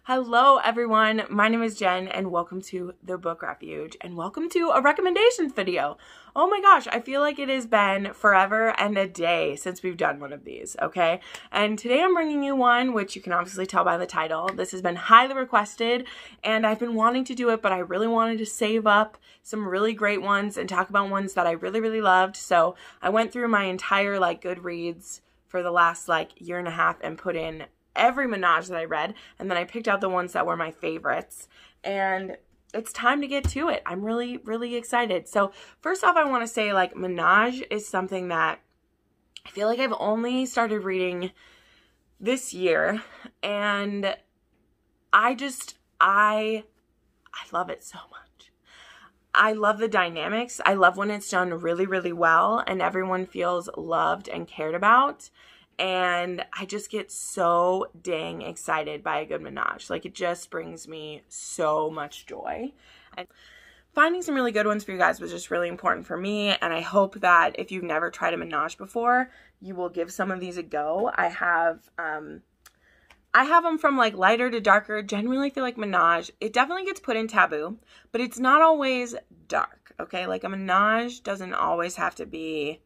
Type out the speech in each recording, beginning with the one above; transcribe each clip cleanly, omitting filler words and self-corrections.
Hello everyone, my name is Jen and welcome to the Book Refuge and welcome to a recommendations video. Oh my gosh, I feel like it has been forever and a day since we've done one of these, okay? And today I'm bringing you one, which you can obviously tell by the title. This has been highly requested and I've been wanting to do it, but I really wanted to save up some really great ones and talk about ones that I really loved. So I went through my entire Goodreads for the last year and a half and put in every Menage that I read, and then I picked out the ones that were my favorites, and it's time to get to it. I'm really excited. So first off, I want to say Menage is something that I feel like I've only started reading this year, and I love it so much. I love the dynamics. I love when it's done really well and everyone feels loved and cared about. And I just get so dang excited by a good Menage. It just brings me so much joy. And finding some really good ones for you guys was just really important for me. And I hope that if you've never tried a Menage before, you will give some of these a go. I have them from lighter to darker. Generally, I feel like Menage, it definitely gets put in taboo, but it's not always dark, okay? A Menage doesn't always have to be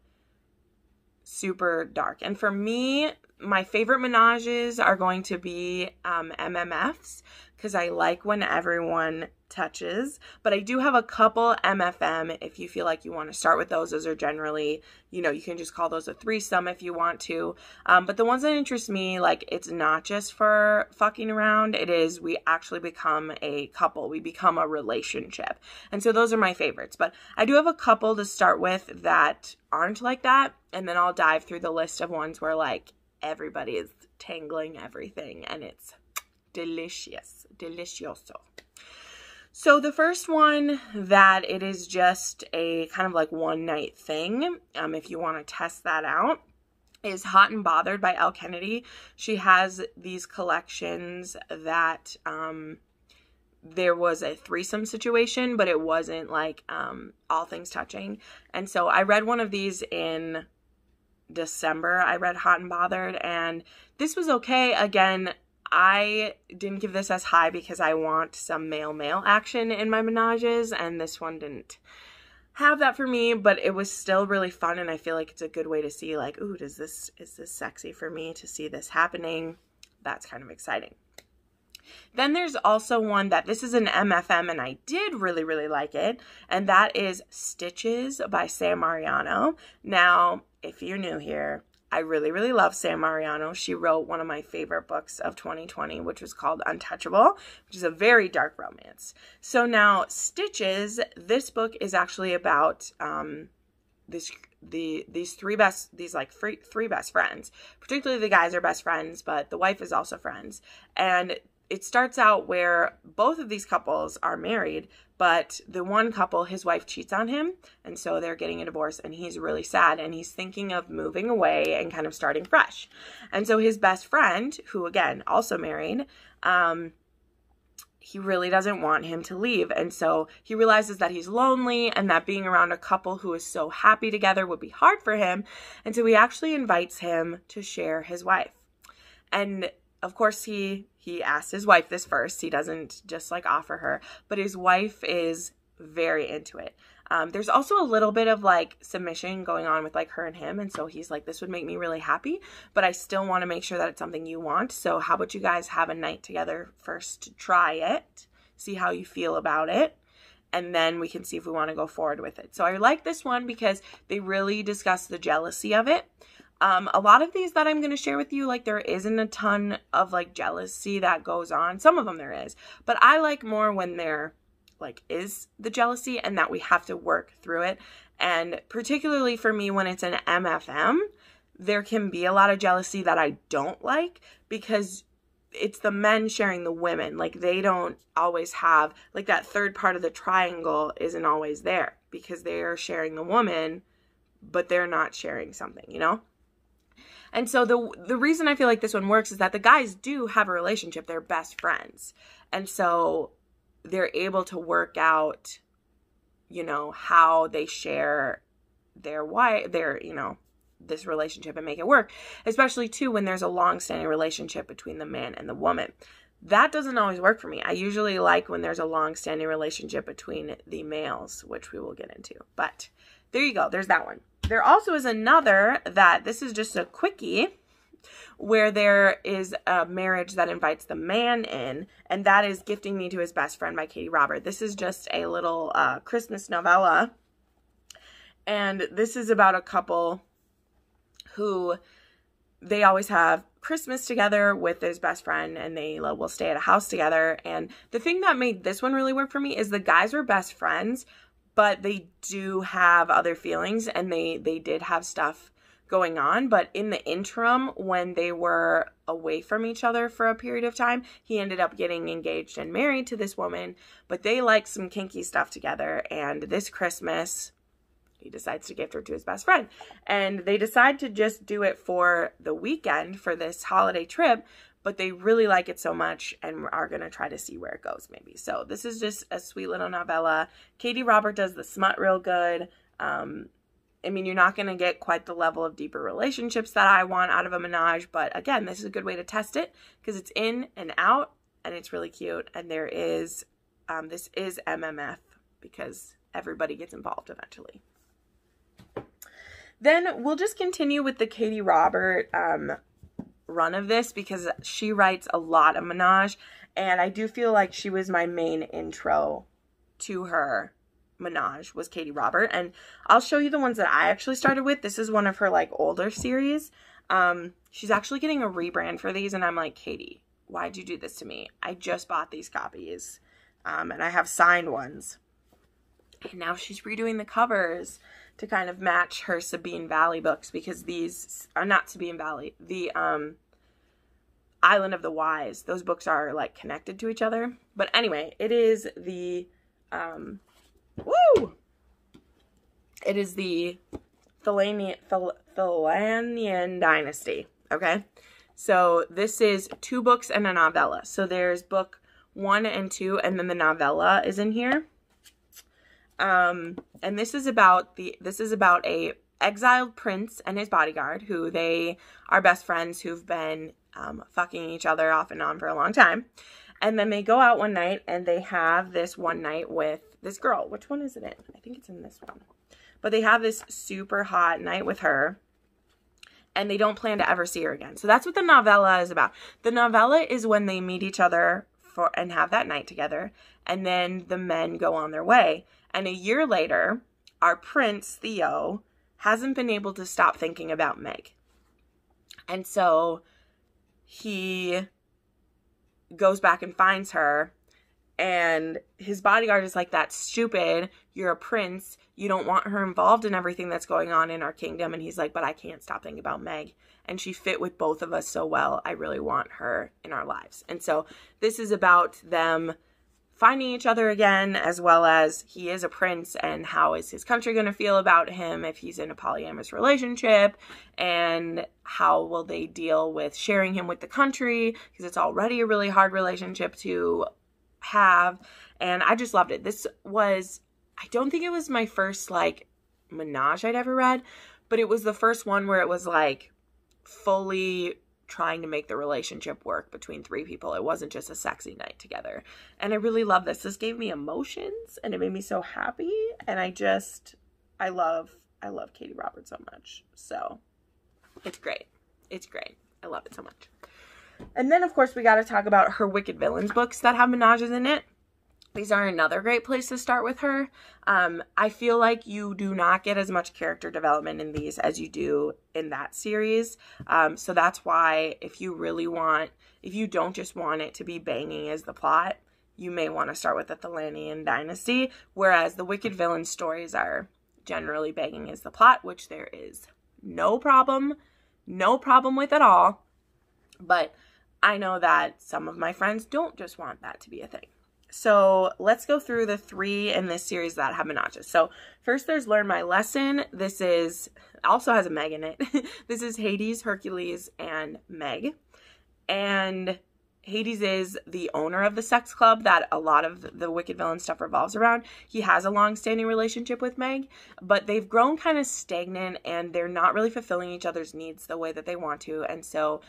super dark. And for me, my favorite Menages are going to be MFMs, because I like when everyone touches, but I do have a couple MFM if you feel like you want to start with those. Those are generally, you can just call those a threesome if you want to, but the ones that interest me, it's not just for fucking around, it is we actually become a couple, we become a relationship, and so those are my favorites. But I do have a couple to start with that aren't like that, and then I'll dive through the list of ones where everybody is tangling everything and it's delicioso. So the first one that it is just a kind of one night thing, if you want to test that out, is Hot and Bothered by Elle Kennedy. She has these collections that there was a threesome situation, but it wasn't all things touching. And so I read one of these in December. I read Hot and Bothered, and this was okay. Again, I didn't give this as high because I want some male action in my Menages, and this one didn't have that for me, but it was still really fun, and I feel like it's a good way to see ooh, is this sexy for me to see this happening? That's kind of exciting. Then there's also one that this is an MFM, and I did really like it, and that is Stiches by Sam Mariano. Now, if you're new here, I really love Sam Mariano. She wrote one of my favorite books of 2020, which was called Untouchable, which is a very dark romance. So now Stiches, this book is actually about these three best friends. Particularly the guys are best friends, but the wife is also friends. And it starts out where both of these couples are married, but the one couple, his wife cheats on him, and so they're getting a divorce, and he's really sad, and he's thinking of moving away and kind of starting fresh. And so his best friend, who again, also married, he really doesn't want him to leave, and so he realizes that he's lonely and that being around a couple who is so happy together would be hard for him, and so he actually invites him to share his wife. And of course, he asks his wife this first. He doesn't just offer her, but his wife is very into it. There's also a little bit of submission going on with her and him, and so he's this would make me really happy, but I still want to make sure that it's something you want. So how about you guys have a night together first to try it, see how you feel about it, and then we can see if we want to go forward with it. So I like this one because they really discuss the jealousy of it. A lot of these that I'm going to share with you, there isn't a ton of jealousy that goes on. Some of them there is, but I like more when there is the jealousy and that we have to work through it. And particularly for me, when it's an MFM, there can be a lot of jealousy that I don't like because it's the men sharing the women. They don't always have, that third part of the triangle isn't always there because they're sharing the woman, but they're not sharing something, And so the reason I feel like this one works is that the guys do have a relationship. They're best friends. And so they're able to work out, how they share their this relationship and make it work, especially too when there's a long-standing relationship between the man and the woman. That doesn't always work for me. I usually like when there's a long-standing relationship between the males, which we will get into. But there you go. There's that one. There also is another that this is just a quickie where there is a marriage that invites the man in, and that is Gifting Me to His Best Friend by Katee Robert. This is just a little Christmas novella, and this is about a couple who they always have Christmas together with his best friend, and they will stay at a house together. And the thing that made this one really work for me is the guys were best friends, but they do have other feelings, and they did have stuff going on. But in the interim, when they were away from each other for a period of time, he ended up getting engaged and married to this woman, but they like some kinky stuff together. And this Christmas, he decides to gift her to his best friend, and they decide to just do it for the weekend for this holiday trip, but they really like it so much and are going to try to see where it goes maybe. So this is just a sweet little novella. Katee Robert does the smut real good. I mean, you're not going to get quite the level of deeper relationships that I want out of a Menage, but again, this is a good way to test it because it's in and out, and it's really cute. And there is, this is MMF because everybody gets involved eventually. Then we'll just continue with the Katee Robert run of this because she writes a lot of Menage, and I do feel like she was my main intro to her Menage was Katee Robert. And I'll show you the ones that I actually started with. This is one of her like older series. She's actually getting a rebrand for these, and I'm like, Katee, why'd you do this to me? I just bought these copies, and I have signed ones, and now she's redoing the covers to kind of match her Sabine Valley books, because these are not Sabine Valley, the Island of the Wise, those books are like connected to each other. But anyway, it is the it is the Villian dynasty. Okay, so this is 2 books and a novella. So there's book 1 and 2, and then the novella is in here. And this is about a exiled prince and his bodyguard, who they are best friends who've been fucking each other off and on for a long time. And then they go out one night, and they have this one night with this girl. Which one is it in? I think it's in this one. But they have this super hot night with her, and they don't plan to ever see her again. So that's what the novella is about. The novella is when they meet each other and have that night together, and then the men go on their way. And a year later, our prince, Theo, hasn't been able to stop thinking about Meg. And so he goes back and finds her, and his bodyguard is like, that's stupid. You're a prince. You don't want her involved in everything that's going on in our kingdom. And he's like, but I can't stop thinking about Meg. And she fit with both of us so well. I really want her in our lives. And so this is about them finding each other again, as well as he is a prince, and how is his country going to feel about him if he's in a polyamorous relationship, and how will they deal with sharing him with the country, because it's already a really hard relationship to have. And I just loved it. This was, I don't think it was my first like Menage I'd ever read, but it was the first one where it was like fully trying to make the relationship work between 3 people. It wasn't just a sexy night together. And I really love this. This gave me emotions, and it made me so happy. And I love Katee Robert so much. So it's great. It's great. I love it so much. And then, of course, we got to talk about her Wicked Villains books that have Menages in it. These are another great place to start with her. I feel like you do not get as much character development in these as you do in that series. So that's why if you don't just want it to be banging as the plot, you may want to start with the Villian dynasty, whereas the Wicked Villain stories are generally banging as the plot, which there is no problem with at all. But I know that some of my friends don't just want that to be a thing. So let's go through the 3 in this series that have Menages. So first there's Learn My Lesson. This also has a Meg in it. This is Hades, Hercules, and Meg. And Hades is the owner of the sex club that a lot of the Wicked Villain stuff revolves around. He has a long-standing relationship with Meg, but they've grown kind of stagnant and they're not really fulfilling each other's needs the way that they want to. And so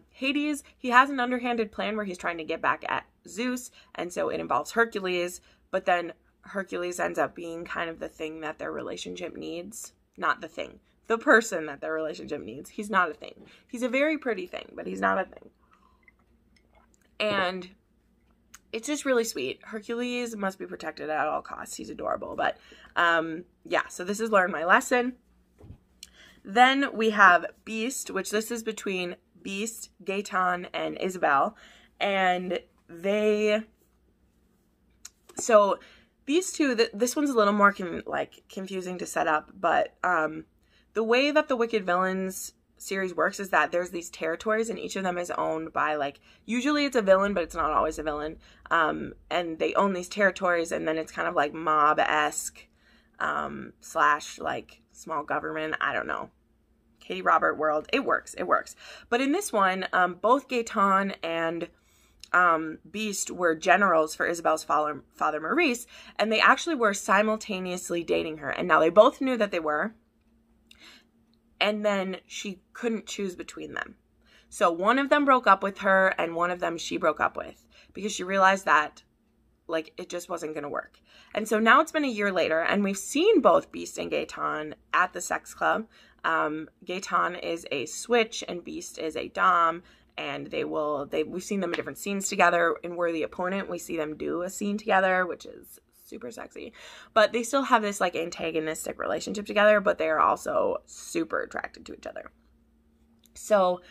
Hades, he has an underhanded plan where he's trying to get back at Zeus, and so it involves Hercules, but then Hercules ends up being kind of the thing that their relationship needs. Not the thing. The person that their relationship needs. He's not a thing. He's a very pretty thing, but he's not a thing. And it's just really sweet. Hercules must be protected at all costs. He's adorable. But yeah, so this is Learn My Lesson. Then we have Beast, which this is between Beast, Gaetan, and Isabel. And so these two, this one's a little more confusing to set up, but the way that the Wicked Villains series works is that there's these territories and each of them is owned by, like, usually it's a villain, but it's not always a villain, and they own these territories, and then it's kind of like mob-esque slash like small government. I don't know. Katie Robert world. It works. But in this one, both Gaetan and Beast were generals for Isabel's father Maurice, and they actually were simultaneously dating her. And now they both knew that they were, and then she couldn't choose between them. So one of them broke up with her, and one of them she broke up with because she realized that, like, it just wasn't going to work. And so now it's been a year later, and we've seen both Beast and Gaetan at the sex club. Gaetan is a switch, and Beast is a dom, and we've seen them in different scenes together. In Worthy Opponent, we see them do a scene together, which is super sexy. But they still have this, like, antagonistic relationship together, but they are also super attracted to each other. So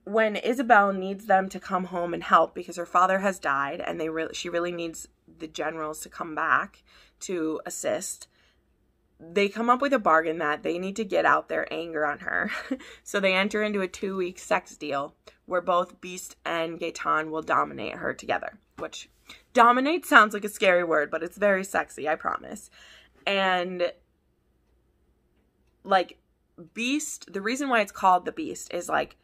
when Isabel needs them to come home and help because her father has died, and she really needs the generals to come back to assist, they come up with a bargain that they need to get out their anger on her. So they enter into a 2-week sex deal where both Beast and Gaetan will dominate her together, which dominate sounds like a scary word, but it's very sexy, I promise. And, like, Beast, the reason why it's called the Beast is, like,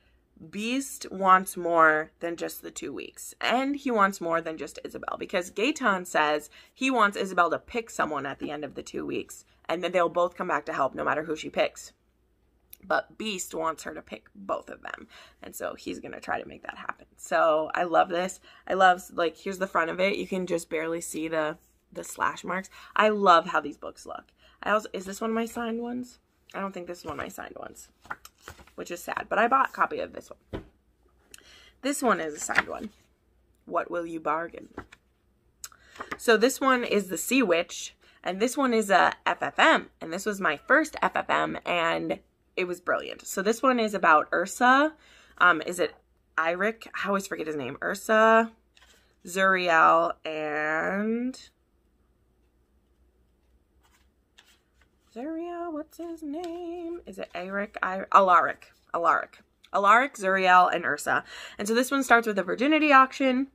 Beast wants more than just the 2 weeks, and he wants more than just Isabel, because Gaetan says he wants Isabel to pick someone at the end of the 2 weeks, and then they'll both come back to help no matter who she picks. But Beast wants her to pick both of them, and so he's gonna try to make that happen. So I love this. I love, like, here's the front of it. You can just barely see the slash marks. I love how these books look. Is this one of my signed ones? I don't think this is one of my signed ones, which is sad, but I bought a copy of this one. This one is a signed one. What will you bargain? So this one is the Sea Witch, and this one is a FFM, and this was my first FFM, and it was brilliant. So this one is about Ursa. Is it Eirik? I always forget his name. Ursa, Zuriel, and Zuriel, what's his name? Is it Eirik? Alaric, Zuriel, and Ursa. And so this one starts with a virginity auction.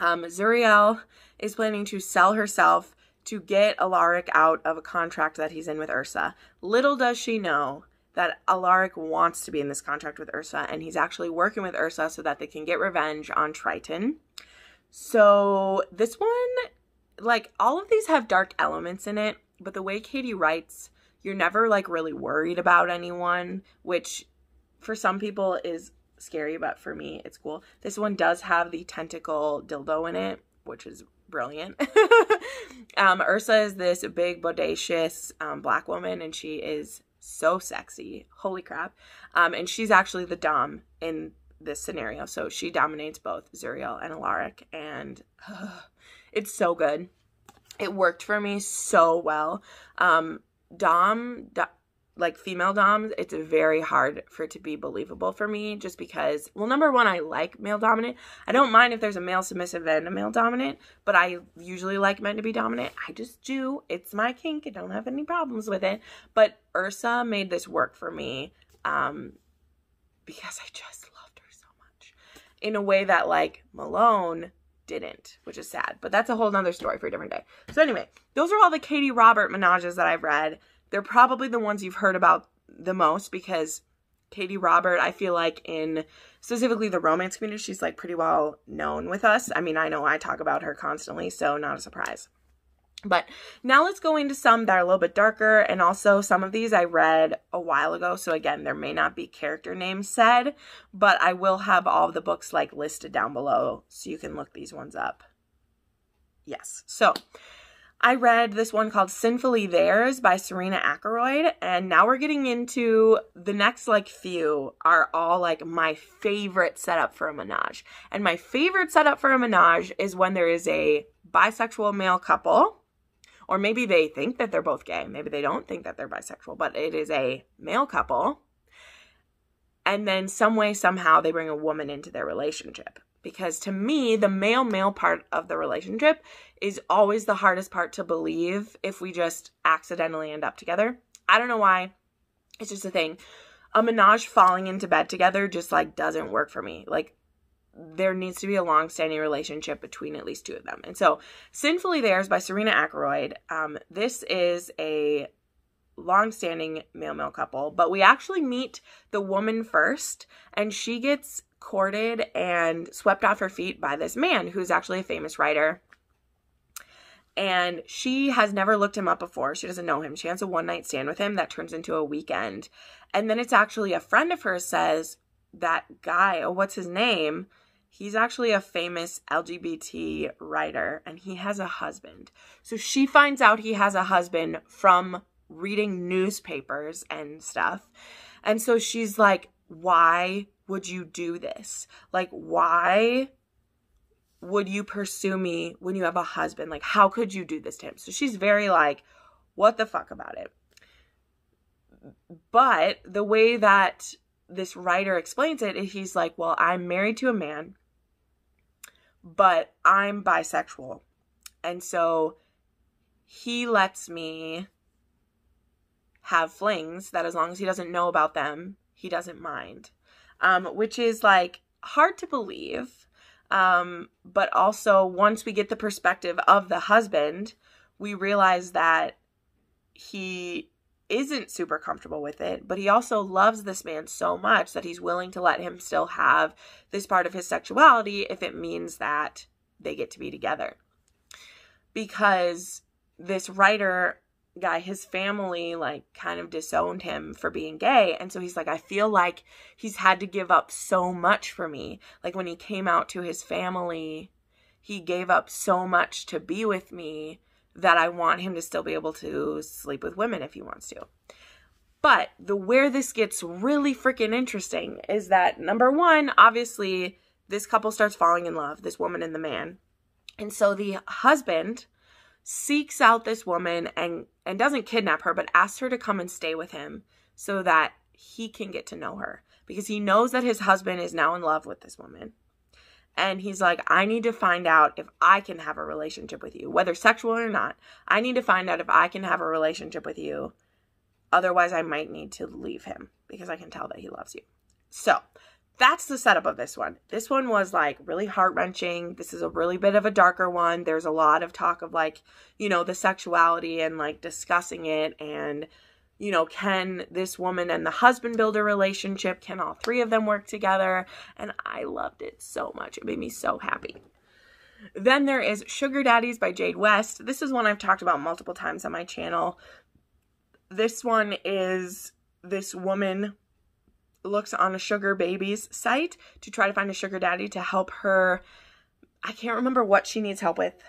Zuriel is planning to sell herself to get Alaric out of a contract that he's in with Ursa. Little does she know that Alaric wants to be in this contract with Ursa, and he's actually working with Ursa so that they can get revenge on Triton. So this one, like, all of these have dark elements in it, but the way Katie writes, you're never, like, really worried about anyone, which for some people is scary, but for me, it's cool. This one does have the tentacle dildo in it, which is brilliant. Ursa is this big, bodacious black woman, and she is so sexy. Holy crap. And she's actually the dom in this scenario, so she dominates both Zuriel and Alaric, and it's so good. It worked for me so well. Like female doms, it's very hard for it to be believable for me, just because, well, number one, I like male dominant. I don't mind if there's a male submissive and a male dominant, but I usually like men to be dominant. I just do. It's my kink. I don't have any problems with it. But Ursa made this work for me because I just loved her so much in a way that, like, Malone didn't, which is sad, but that's a whole nother story for a different day. So anyway, those are all the Katie Robert menages that I've read. They're probably the ones you've heard about the most because Katee Robert, I feel like in specifically the romance community, she's like pretty well known with us. I mean, I know I talk about her constantly, so not a surprise. But now let's go into some that are a little bit darker, and also some of these I read a while ago, so again, there may not be character names said, but I will have all of the books like listed down below, so you can look these ones up. Yes, so I read this one called Sinfully Theirs by Serena Akeroyd, and now we're getting into the next like few are all like my favorite setup for a menage. And my favorite setup for a menage is when there is a bisexual male couple, or maybe they think that they're both gay. Maybe they don't think that they're bisexual, but it is a male couple. And then some way, somehow, they bring a woman into their relationship. Because to me, the male-male part of the relationship is always the hardest part to believe if we just accidentally end up together. I don't know why. It's just a thing. A menage falling into bed together just like doesn't work for me. Like there needs to be a long-standing relationship between at least two of them. And so Sinfully Theirs by Serena Akeroyd. This is a long-standing male-male couple, but we actually meet the woman first, and she gets courted and swept off her feet by this man who's actually a famous writer. And she has never looked him up before. She doesn't know him. She has a one-night stand with him that turns into a weekend. And then it's actually a friend of hers says, that guy, oh, what's his name? He's actually a famous LGBT writer, and he has a husband. So she finds out he has a husband from reading newspapers and stuff. And so she's like, why would you do this? Like, why would you pursue me when you have a husband? Like, how could you do this to him? So she's very like, what the fuck about it? But the way that this writer explains it is he's like, well, I'm married to a man, but I'm bisexual. And so he lets me have flings that as long as he doesn't know about them, he doesn't mind. Which is like hard to believe. But also once we get the perspective of the husband, we realize that he isn't super comfortable with it, but he also loves this man so much that he's willing to let him still have this part of his sexuality if it means that they get to be together. Because this writer guy, his family like kind of disowned him for being gay, and so he's like, I feel like he's had to give up so much for me. Like when he came out to his family, he gave up so much to be with me that I want him to still be able to sleep with women if he wants to. But where this gets really freaking interesting is that, number one, obviously this couple starts falling in love, this woman and the man. And so the husband seeks out this woman and doesn't kidnap her, but asks her to come and stay with him so that he can get to know her. Because he knows that his husband is now in love with this woman. And he's like, I need to find out if I can have a relationship with you, whether sexual or not. I need to find out if I can have a relationship with you. Otherwise, I might need to leave him because I can tell that he loves you. So that's the setup of this one. This one was like really heart-wrenching. This is a really bit of a darker one. There's a lot of talk of like, you know, the sexuality and like discussing it and, you know, can this woman and the husband build a relationship? Can all three of them work together? And I loved it so much. It made me so happy. Then there is Sugar Daddies by Jade West. This is one I've talked about multiple times on my channel. This one is this woman looks on a sugar babies site to try to find a sugar daddy to help her. I can't remember what she needs help with,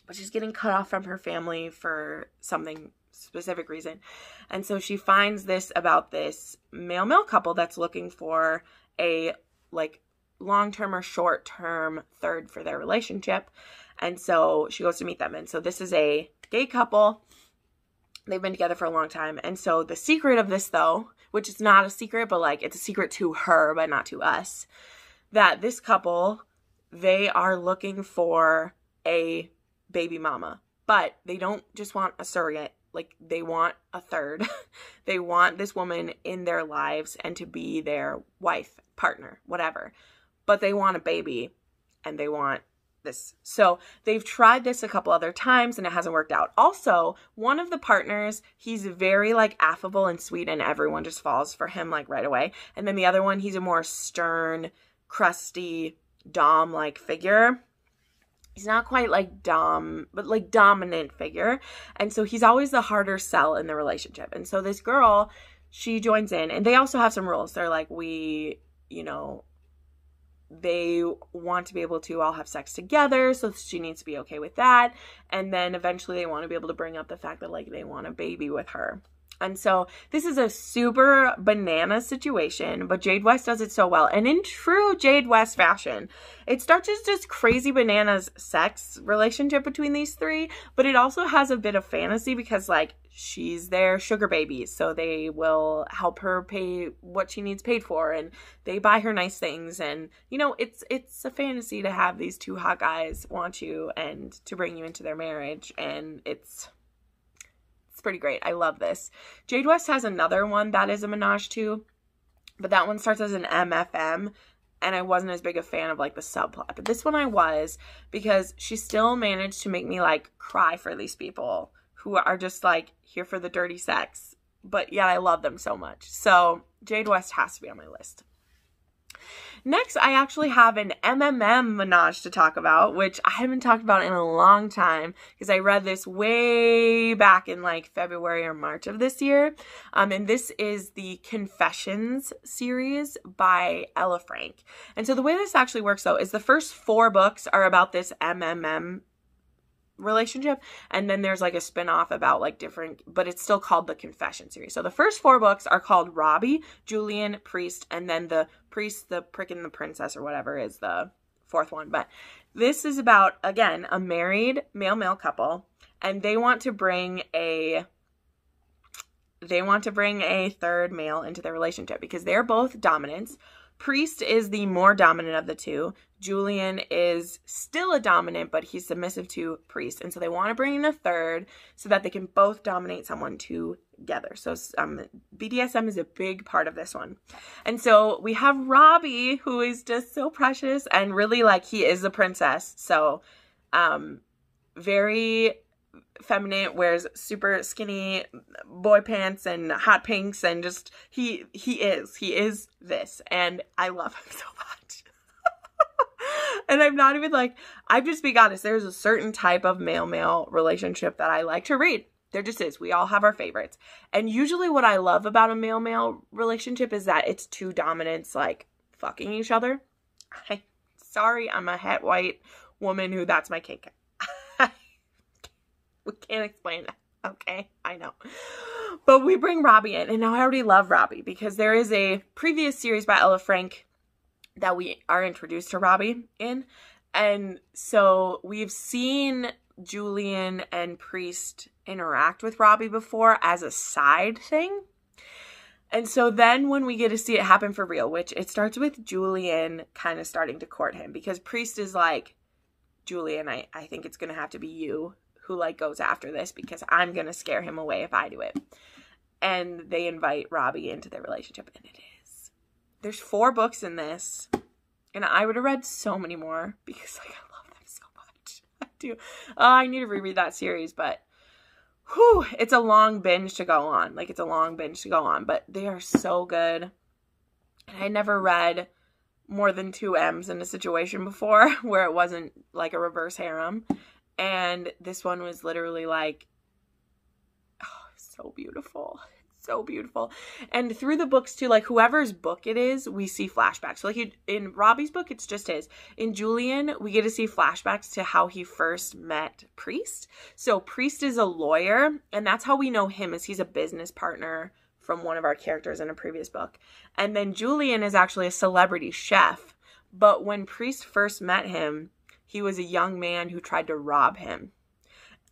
but she's getting cut off from her family for something specific reason. And so she finds this about this male-male couple that's looking for a like long-term or short-term third for their relationship. And so she goes to meet them. And so this is a gay couple. They've been together for a long time. And so the secret of this, though, which is not a secret, but like it's a secret to her, but not to us, that this couple, they are looking for a baby mama. But they don't just want a surrogate. Like, they want a third. They want this woman in their lives and to be their wife, partner, whatever. But they want a baby, and they want this. So they've tried this a couple other times and it hasn't worked out. Also, one of the partners, he's very like affable and sweet and everyone just falls for him like right away. And then the other one, he's a more stern, crusty, dom-like figure. He's not quite like dom, but like dominant figure. And so he's always the harder sell in the relationship. And so this girl, she joins in and they also have some rules. They're like, they want to be able to all have sex together, so she needs to be okay with that. And then eventually they want to be able to bring up the fact that like they want a baby with her. And so this is a super banana situation, but Jade West does it so well. And in true Jade West fashion, it starts as just crazy bananas sex relationship between these three, but it also has a bit of fantasy because like she's their sugar baby. So they will help her pay what she needs paid for and they buy her nice things. And, you know, it's a fantasy to have these two hot guys want you and to bring you into their marriage. And it's pretty great. I love this. Jade West has another one that is a Menage too, but that one starts as an MFM and I wasn't as big a fan of like the subplot, but this one I was, because she still managed to make me like cry for these people who are just like here for the dirty sex, but yeah, I love them so much. So Jade West has to be on my list. Next, I actually have an MMM Menage to talk about, which I haven't talked about in a long time because I read this way back in like February or March of this year. And this is the Confessions series by Elle. And so the way this actually works though is the first 4 books are about this MMM relationship, and then there's like a spin-off about like different, but it's still called the Confession series. So the first 4 books are called Robbie, Julian, Priest, and then the Priest, the Prick and the Princess or whatever is the 4th one. But this is about, again, a married male couple, and they want to bring a 3rd male into their relationship because they're both dominants. Priest is the more dominant of the two. Julian is still a dominant, but he's submissive to Priest. And so they want to bring in a 3rd so that they can both dominate someone together. So BDSM is a big part of this one. And so we have Robbie, who is just so precious and really like he is a princess. So very feminine, wears super skinny boy pants and hot pinks, and just he is this, and I love him so much. And I'm not even like, I'm just being honest, there's a certain type of male relationship that I like to read. There just is. We all have our favorites. And usually what I love about a male relationship is that it's 2 dominants like fucking each other. Sorry, I'm a het white woman who that's my kink. We can't explain it. Okay, I know. But we bring Robbie in, and now I already love Robbie because there is a previous series by Elle that we are introduced to Robbie in. And so we've seen Julian and Priest interact with Robbie before as a side thing. And so then when we get to see it happen for real, which it starts with Julian kind of starting to court him because Priest is like, Julian, I think it's going to have to be you who like goes after this because I'm going to scare him away if I do it. And they invite Robbie into their relationship, and it is. There's 4 books in this, and I would have read so many more because like I love them so much. I do. I need to reread that series, but whew, it's a long binge to go on. Like it's a long binge to go on, but they are so good. And I never read more than 2 M's in a situation before where it wasn't like a reverse harem. And this one was literally like, oh, so beautiful. So beautiful. And through the books too, like whoever's book it is, we see flashbacks. So like in Robbie's book, it's just his. In Julian, we get to see flashbacks to how he first met Priest. So Priest is a lawyer, and that's how we know him, is he's a business partner from one of our characters in a previous book. And then Julian is actually a celebrity chef. But when Priest first met him, he was a young man who tried to rob him.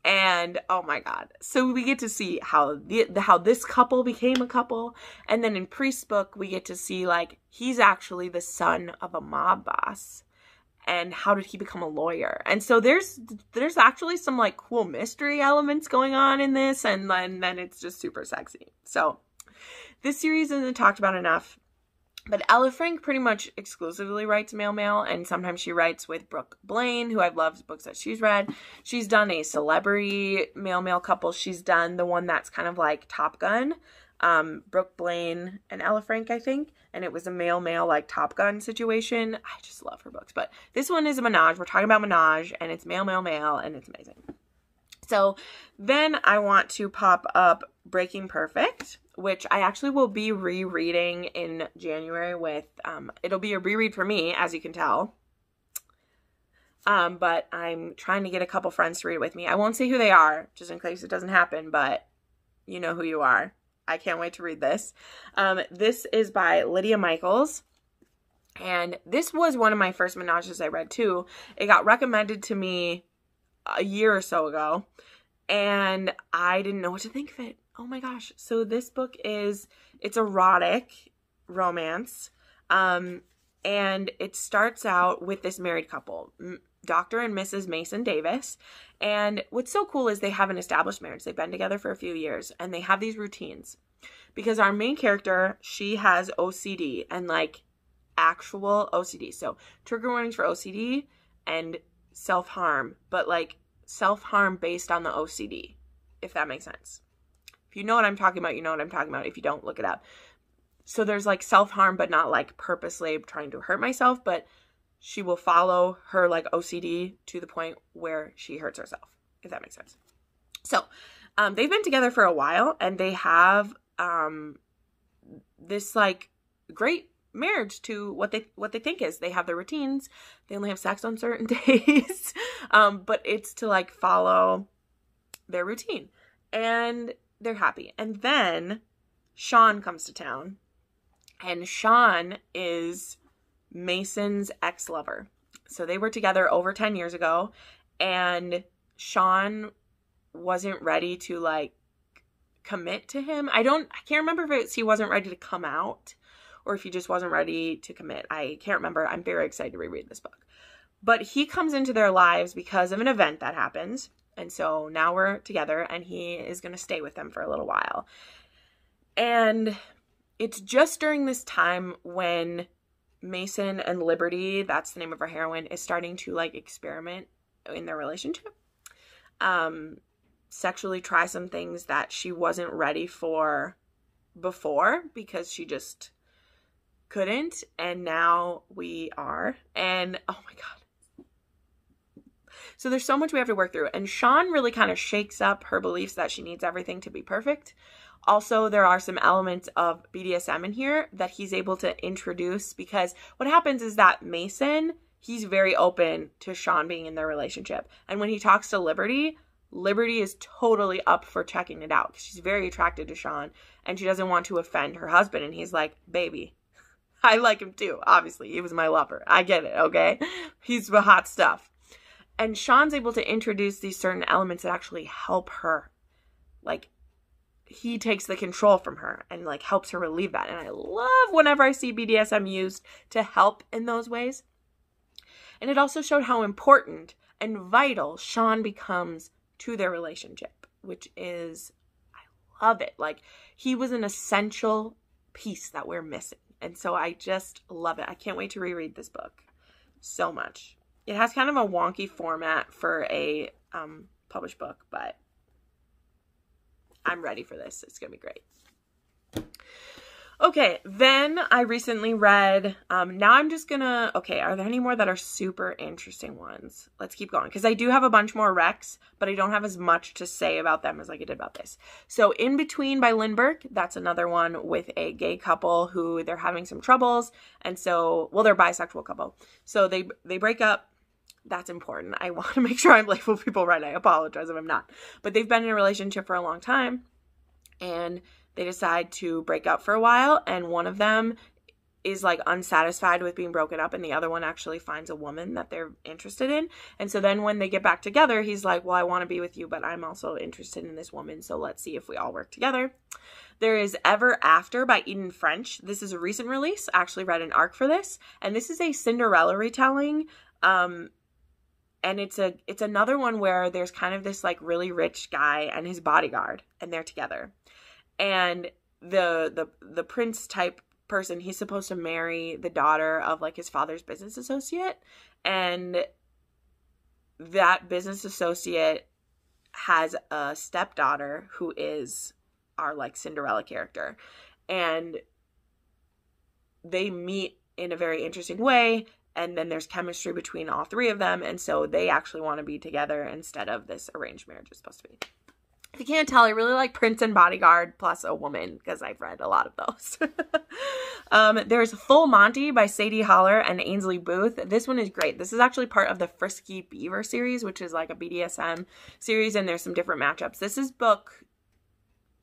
And oh my God. So we get to see how this couple became a couple. And then in Priest's book, we get to see like he's actually the son of a mob boss. And how did he become a lawyer? And so there's actually some like cool mystery elements going on in this. And then it's just super sexy. So this series isn't talked about enough. But Elle pretty much exclusively writes male, and sometimes she writes with Brooke Blaine, who I've loved books that she's read. She's done a celebrity male couple. She's done the one that's kind of like Top Gun, Brooke Blaine and Elle, I think, and it was a male like Top Gun situation. I just love her books. But this one is a Menage. We're talking about Menage, and it's male, and it's amazing. So then I want to pop up Breaking Perfect, which I actually will be rereading in January with, it'll be a reread for me, as you can tell. But I'm trying to get a couple friends to read it with me. I won't say who they are, just in case it doesn't happen, but you know who you are. I can't wait to read this. This is by Lydia Michaels. And this was one of my first Menages I read too. It got recommended to me a year or so ago, and I didn't know what to think of it. Oh my gosh. So this book it's erotic romance, and it starts out with this married couple, Dr. and Mrs. Mason Davis, and what's so cool is they have an established marriage. They've been together for a few years, and they have these routines, because our main character, she has OCD, and like actual OCD, so trigger warnings for OCD and self-harm, but like self-harm based on the OCD, if that makes sense. If you know what I'm talking about, you know what I'm talking about. If you don't, look it up. So there's like self-harm, but not like purposely trying to hurt myself, but she will follow her like OCD to the point where she hurts herself, if that makes sense. So they've been together for a while, and they have this like great marriage to what they think is. They have their routines. They only have sex on certain days, but it's to like follow their routine, and they're happy. And then Sean comes to town, and Sean is Mason's ex-lover. So they were together over 10 years ago, and Sean wasn't ready to like commit to him. I can't remember if he wasn't ready to come out, or if he just wasn't ready to commit. I can't remember. I'm very excited to reread this book. But he comes into their lives because of an event that happens. And so now we're together, and he is going to stay with them for a little while. And it's just during this time when Mason and Liberty, that's the name of our heroine, is starting to like experiment in their relationship. Sexually try some things that she wasn't ready for before, because she just couldn't, and now we are. And oh my god, so there's so much we have to work through, and Sean really kind of shakes up her beliefs that she needs everything to be perfect. Also, there are some elements of BDSM in here that he's able to introduce, because what happens is that Mason, he's very open to Sean being in their relationship, and when he talks to Liberty is totally up for checking it out, because she's very attracted to Sean, and she doesn't want to offend her husband, and he's like, baby, I like him too. Obviously, he was my lover. I get it, okay? He's the hot stuff. And Sean's able to introduce these certain elements that actually help her. Like, he takes the control from her and, like, helps her relieve that. And I love whenever I see BDSM used to help in those ways. And it also showed how important and vital Sean becomes to their relationship, which is, I love it. Like, he was an essential piece that we're missing. And so I just love it. I can't wait to reread this book so much. It has kind of a wonky format for a published book, but I'm ready for this. It's going to be great. Okay, then I recently read, now I'm just gonna, okay, are there any more that are super interesting ones? Let's keep going, because I do have a bunch more recs, but I don't have as much to say about them as I did about this. So In Between by Lynn Burke, that's another one with a gay couple who they're having some troubles, and so, well, they're a bisexual couple. So they break up. That's important. I want to make sure I'm label people right. I apologize if I'm not. But they've been in a relationship for a long time, and they decide to break up for a while, and one of them is like unsatisfied with being broken up, and the other one actually finds a woman that they're interested in. And so then when they get back together, he's like, well, I want to be with you, but I'm also interested in this woman, so let's see if we all work together. There is Ever After by Eden French. This is a recent release. I actually read an arc for this, and this is a Cinderella retelling. And it's another one where there's kind of this like really rich guy and his bodyguard, and they're together. And the prince type person, he's supposed to marry the daughter of like his father's business associate, and that business associate has a stepdaughter who is our like Cinderella character, and they meet in a very interesting way, and then there's chemistry between all three of them, and so they actually want to be together instead of this arranged marriage is supposed to be. If you can't tell, I really like Prince and Bodyguard plus a woman, because I've read a lot of those. There's Full Monty by Sadie Holler and Ainsley Booth. This one is great. This is actually part of the Frisky Beaver series, which is like a BDSM series, and there's some different matchups. This is book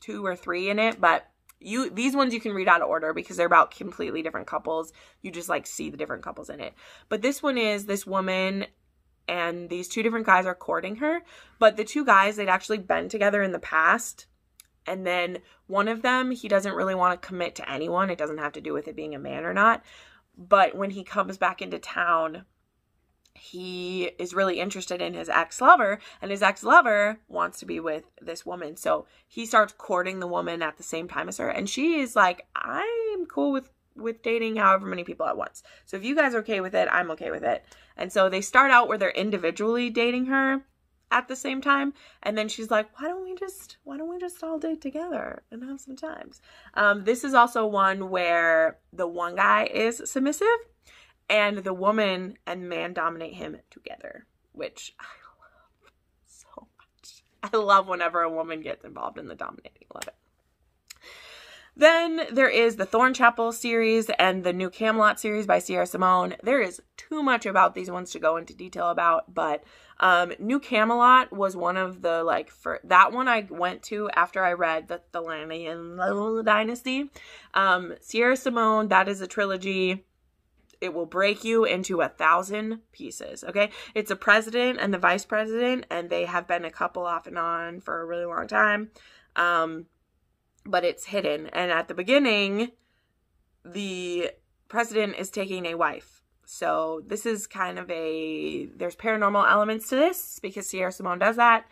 2 or 3 in it, but these ones you can read out of order because they're about completely different couples. You just like see the different couples in it. But this one is this woman and these 2 different guys are courting her, but the 2 guys, they'd actually been together in the past, and then one of them, he doesn't really want to commit to anyone. It doesn't have to do with it being a man or not, but when he comes back into town, he is really interested in his ex-lover, and his ex-lover wants to be with this woman, so he starts courting the woman at the same time as her, and she is like, I'm cool with dating however many people at once. So if you guys are okay with it, I'm okay with it. And so they start out where they're individually dating her at the same time, and then she's like, why don't we just all date together and have some times? This is also one where the one guy is submissive and the woman and man dominate him together, which I love so much. I love whenever a woman gets involved in the dominating. Love it. Then there is the Thornchaple series and the new Camelot series by Sierra Simone. There is too much about these ones to go into detail about, but New Camelot was one of the, like, for that one I went to after I read the Thelanian Dynasty. Sierra Simone, that is a trilogy. It will break you into 1,000 pieces, okay? It's a president and the vice president, and they have been a couple off and on for a really long time. But it's hidden. And at the beginning, the president is taking a wife. So this is kind of there's paranormal elements to this because Sierra Simone does that.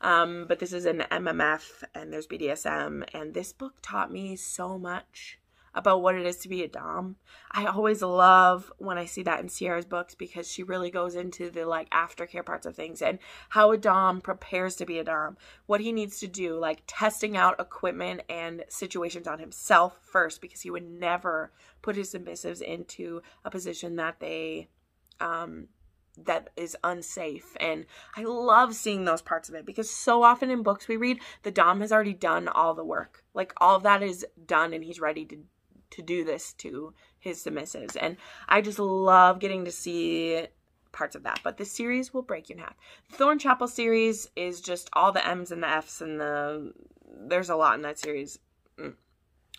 But this is an MMF and there's BDSM. And this book taught me so much about what it is to be a dom. I always love when I see that in Sierra's books because she really goes into the like aftercare parts of things and how a dom prepares to be a dom, what he needs to do, like testing out equipment and situations on himself first because he would never put his submissives into a position that they that is unsafe. And I love seeing those parts of it because so often in books we read, the dom has already done all the work. Like all of that is done and he's ready to do this to his submissives. And I just love getting to see parts of that. But this series will break you in half. The Thornchaple series is just all the M's and the F's and there's a lot in that series.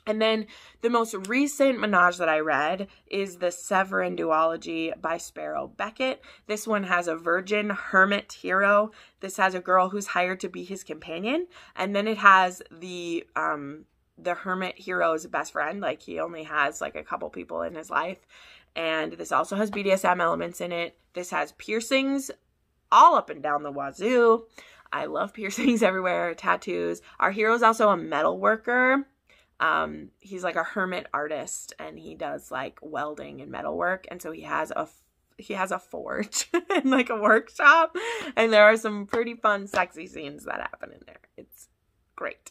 And then the most recent Menage that I read is the Severin Duology by Sparrow. Beckett. This one has a virgin hermit hero. This has a girl who's hired to be his companion. And then it has the hermit hero's best friend. Like he only has like a couple people in his life. And this also has BDSM elements in it. This has piercings all up and down the wazoo. I love piercings everywhere. Tattoos. Our hero is also a metal worker. He's like a hermit artist and he does like welding and metalwork. And so he has a forge and like a workshop, and there are some pretty fun, sexy scenes that happen in there. It's great.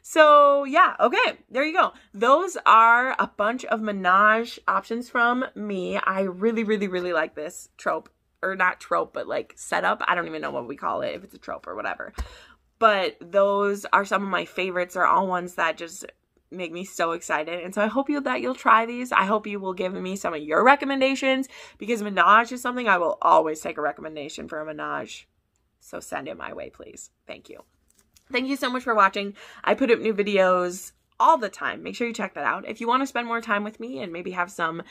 So yeah, okay, there you go. Those are a bunch of Menage options from me. I really, really, really like this trope, or not trope, but like setup. I don't even know what we call it, if it's a trope or whatever. But those are some of my favorites. They're all ones that just make me so excited. And so I hope that you'll try these. I hope you will give me some of your recommendations because Menage is something I will always take a recommendation for a Menage. So send it my way, please. Thank you. Thank you so much for watching. I put up new videos all the time. Make sure you check that out. If you want to spend more time with me and maybe have some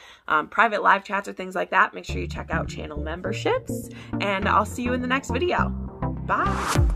private live chats or things like that, make sure you check out channel memberships. And I'll see you in the next video. Bye.